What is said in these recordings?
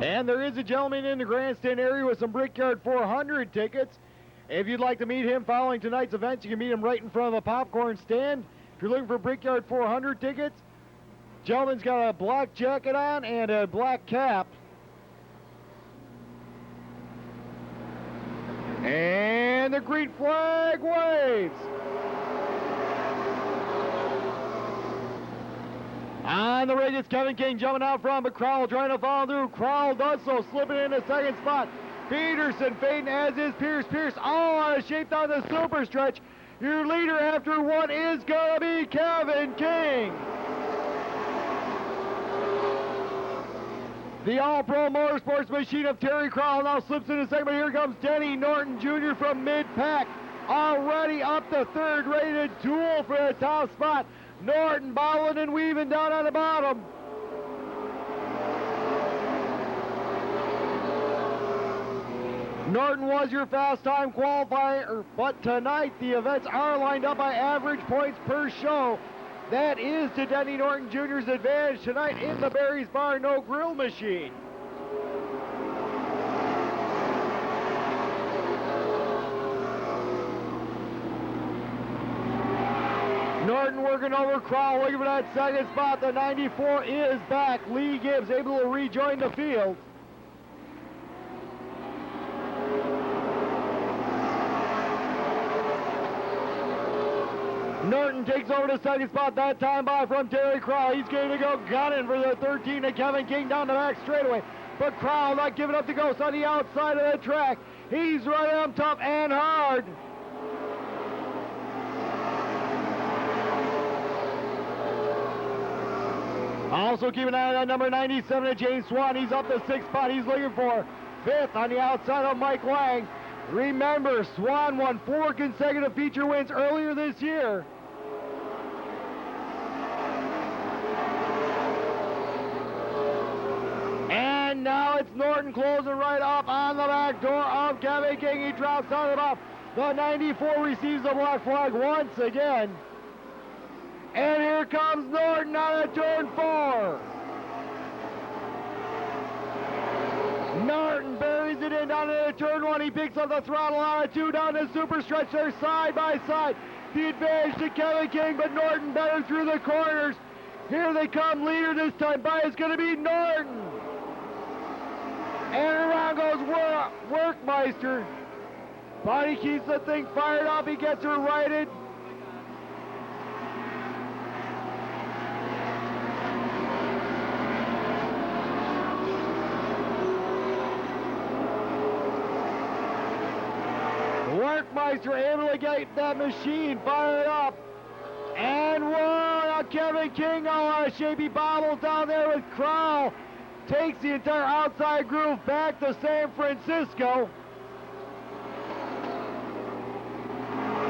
And there is a gentleman in the grandstand area with some Brickyard 400 tickets. If you'd like to meet him following tonight's events, you can meet him right in front of the popcorn stand. If you're looking for Brickyard 400 tickets, gentleman's got a black jacket on and a black cap. And the green flag waves. On the rig, it's Kevin King jumping out front, but Crowell trying to follow through. Crowell does so, slipping in the second spot. Peterson fading, as is Pierce. Pierce all out of shape down the super stretch. Your leader after one is going to be Kevin King. The All-Pro Motorsports machine of Terry Crowell now slips into second, but here comes Denny Norton Jr. from mid-pack. Already up the third, ready to duel for the top spot. Norton bobbling and weaving down on the bottom. Norton was your fast time qualifier, but tonight the events are lined up by average points per show. That is to Denny Norton Jr.'s advantage tonight in the Barry's Bar No Grill machine. Norton working over Crowell, looking for that second spot. The 94 is back. Lee Gibbs able to rejoin the field. Norton takes over the second spot, that time by from Terry Crowell. He's going to go gunning for the 13 to Kevin King down the back straightaway. But Crowell not giving up the ghost on the outside of the track. He's running them tough and hard. Also keep an eye on that number 97 of James Swan. He's up the sixth spot. He's looking for fifth on the outside of Mike Lang. Remember, Swan won 4 consecutive feature wins earlier this year. And now it's Norton closing right up on the back door of Kevin King. He drops down about the 94, receives the black flag once again. And here comes Norton out of turn 4. Norton buries it in down into turn 1. He picks up the throttle out of 2 down the super stretch. They're side by side. The advantage to Kevin King, but Norton better through the corners. Here they come. Leader this time by is going to be Norton. And around goes Workmeister. But he keeps the thing fired up. He gets her righted. Workmeister able to get that machine fired up. And whoa, Kevin King all out of shape. He bobbles down there with Crowell. Takes the entire outside groove back to San Francisco.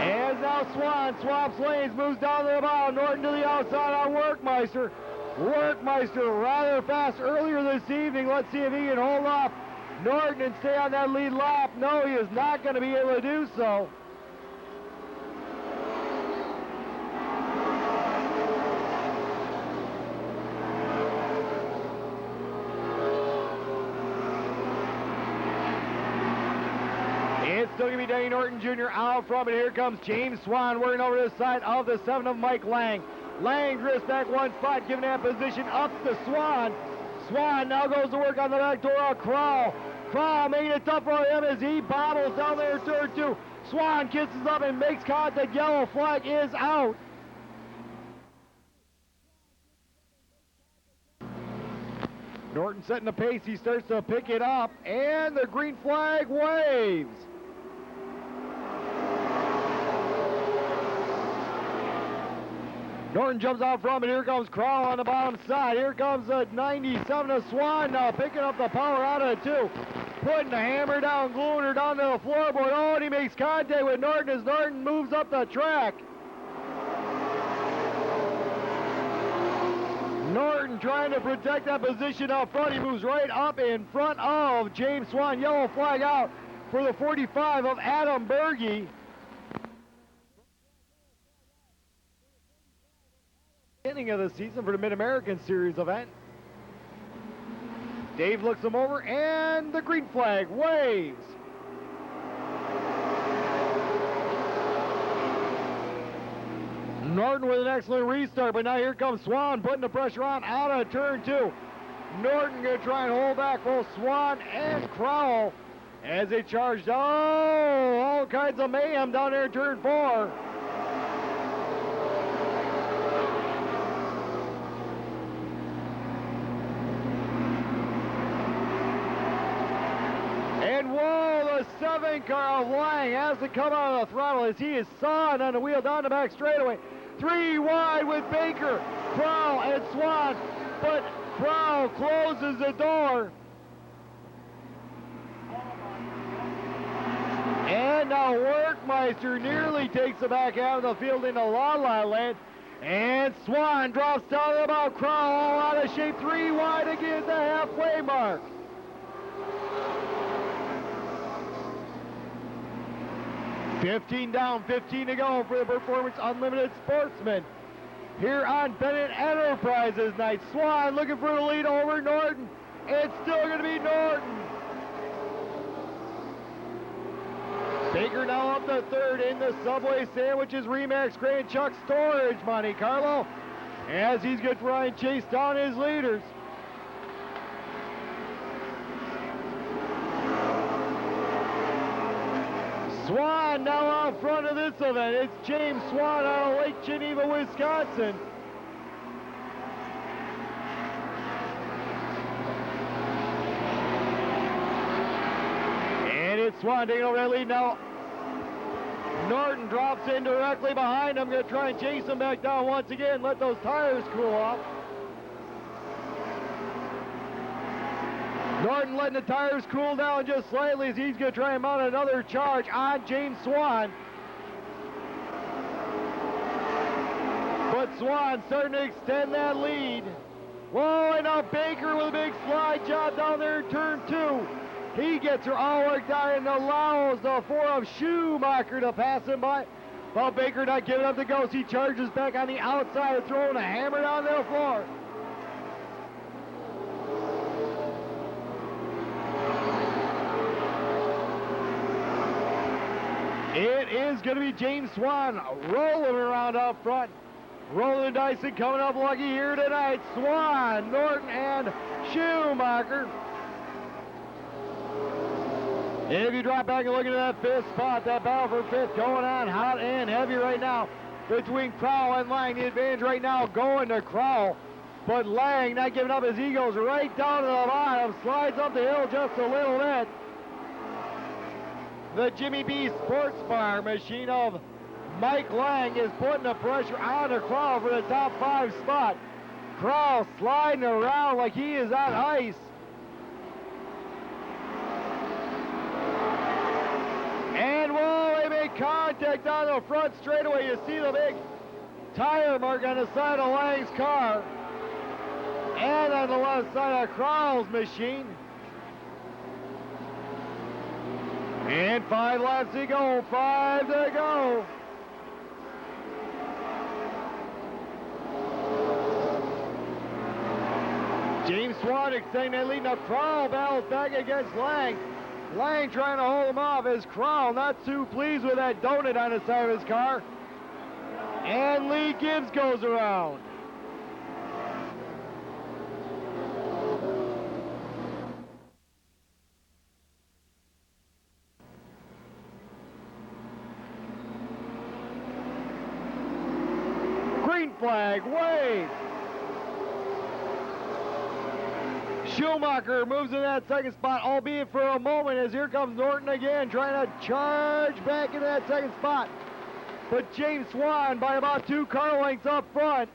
As now Swan swaps lanes, moves down to the bottom. Norton to the outside on Workmeister. Workmeister rather fast earlier this evening. Let's see if he can hold off Norton and stay on that lead lap. No, he is not going to be able to do so. It's still going to be Denny Norton Jr. out front, but here comes James Swan working over the side of the 7 of Mike Lang. Lang drifts back one spot, giving that position up to Swan. Swan now goes to work on the back door of Crowell. Crowell making it tough for him as he bottles down there in turn 2. Swan kisses up and makes contact. Yellow flag is out. Norton setting the pace. He starts to pick it up, and the green flag waves. Norton jumps out front, and here comes Crowell on the bottom side. Here comes the 97 of Swan now, picking up the power out of the 2. Putting the hammer down, gluing her down to the floorboard. Oh, and he makes contact with Norton as Norton moves up the track. Norton trying to protect that position up front. He moves right up in front of James Swan. Yellow flag out for the 45 of Adam Berge. Beginning of the season for the Mid-American Series event. Dave looks him over, and the green flag waves. Norton with an excellent restart, but now here comes Swan putting the pressure on out of turn 2. Norton going to try and hold back both Swan and Crowell as they charge. Oh, all kinds of mayhem down there in turn 4. And whoa, the 7 car of Lang has to come out of the throttle as he is sawing on the wheel down the back straightaway. 3 wide with Baker, Crowell, and Swan, but Crowell closes the door. And now Workmeister nearly takes the back half of the field into La La Land. And Swan drops down to about Crowell, all out of shape, 3 wide again at the halfway mark. $15 down, 15 to go for the Performance Unlimited Sportsman here on Bennett Enterprises night. Swan looking for the lead over Norton. It's still going to be Norton. Baker now up to 3rd in the Subway Sandwiches Remax Grand Chuck Storage Monte Carlo as he's going to try and chase down his leaders. Swan now out front of this event. It's James Swan out of Lake Geneva, Wisconsin. And it's Swan taking over that lead now. Norton drops in directly behind him. Going to try and chase him back down once again. Let those tires cool off. Norton letting the tires cool down just slightly as he's going to try and mount another charge on James Swan. But Swan starting to extend that lead. Whoa, and now Baker with a big slide job down there in turn 2. He gets her all worked out and allows the 4 of Schumacher to pass him by. Well, Baker not giving up the ghost. He charges back on the outside, throwing a hammer down the floor. It is going to be James Swan rolling around up front. Rolling the dice and coming up lucky here tonight. Swan, Norton, and Schumacher. And if you drop back and look into that 5th spot, that battle for 5th going on hot and heavy right now between Crowell and Lang. The advantage right now going to Crowell, but Lang not giving up as he goes right down to the bottom, slides up the hill just a little bit. The Jimmy B Sports Bar machine of Mike Lang is putting the pressure on to Crowell for the top 5 spot. Crowell sliding around like he is on ice. And whoa, they make contact on the front straightaway. You see the big tire mark on the side of Lang's car and on the left side of Crowell's machine. And 5 laps to go, 5 to go. James Swan extending that lead. Now Crowell battles back against Lang. Lang trying to hold him off as Crowell not too pleased with that donut on the side of his car. And Lee Gibbs goes around. Green flag waves. Schumacher moves in that 2nd spot, albeit for a moment, as here comes Norton again, trying to charge back into that 2nd spot. But James Swan by about 2 car lengths up front.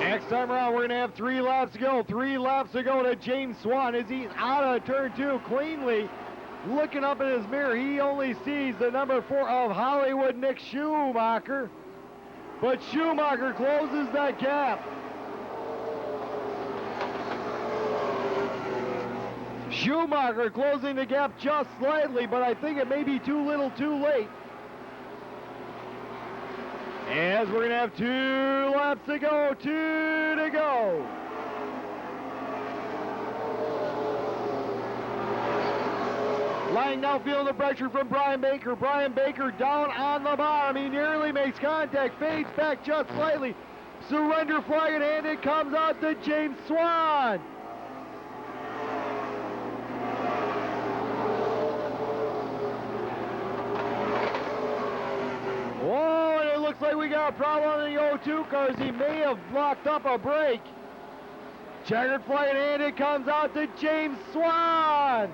Next time around, we're going to have 3 laps to go. 3 laps to go to James Swan as he's out of turn 2 cleanly. Looking up in his mirror, he only sees the number 4 of Hollywood, Nick Schumacher. But Schumacher closes that gap. Schumacher closing the gap just slightly, but I think it may be too little too late. As we're going to have 2 laps to go, 2 to go. Lang now feeling the pressure from Brian Baker. Brian Baker down on the bottom. He nearly makes contact, fades back just slightly. Surrender flag in hand, it comes out to James Swan. Oh, and it looks like we got a problem in the O2 cars. He may have blocked up a brake. Checkered flag in hand, it comes out to James Swan.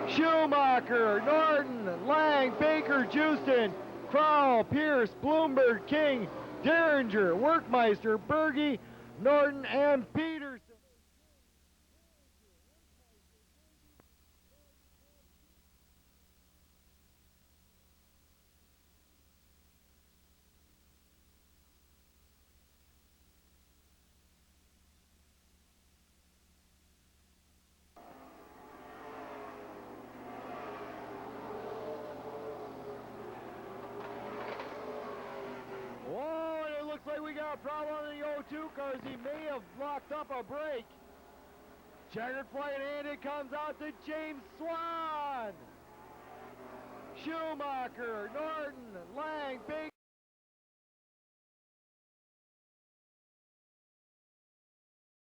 Schumacher, Norton, Lang, Baker, Houston, Crowell, Pierce, Bloomberg, King, Derringer, Workmeister, Berge, Norton, and Peterson. Looks like we got a problem in the O2 cars. He may have blocked up a brake. Checkered flag in hand, it comes out to James Swan. Schumacher, Norton, Lang, Baker.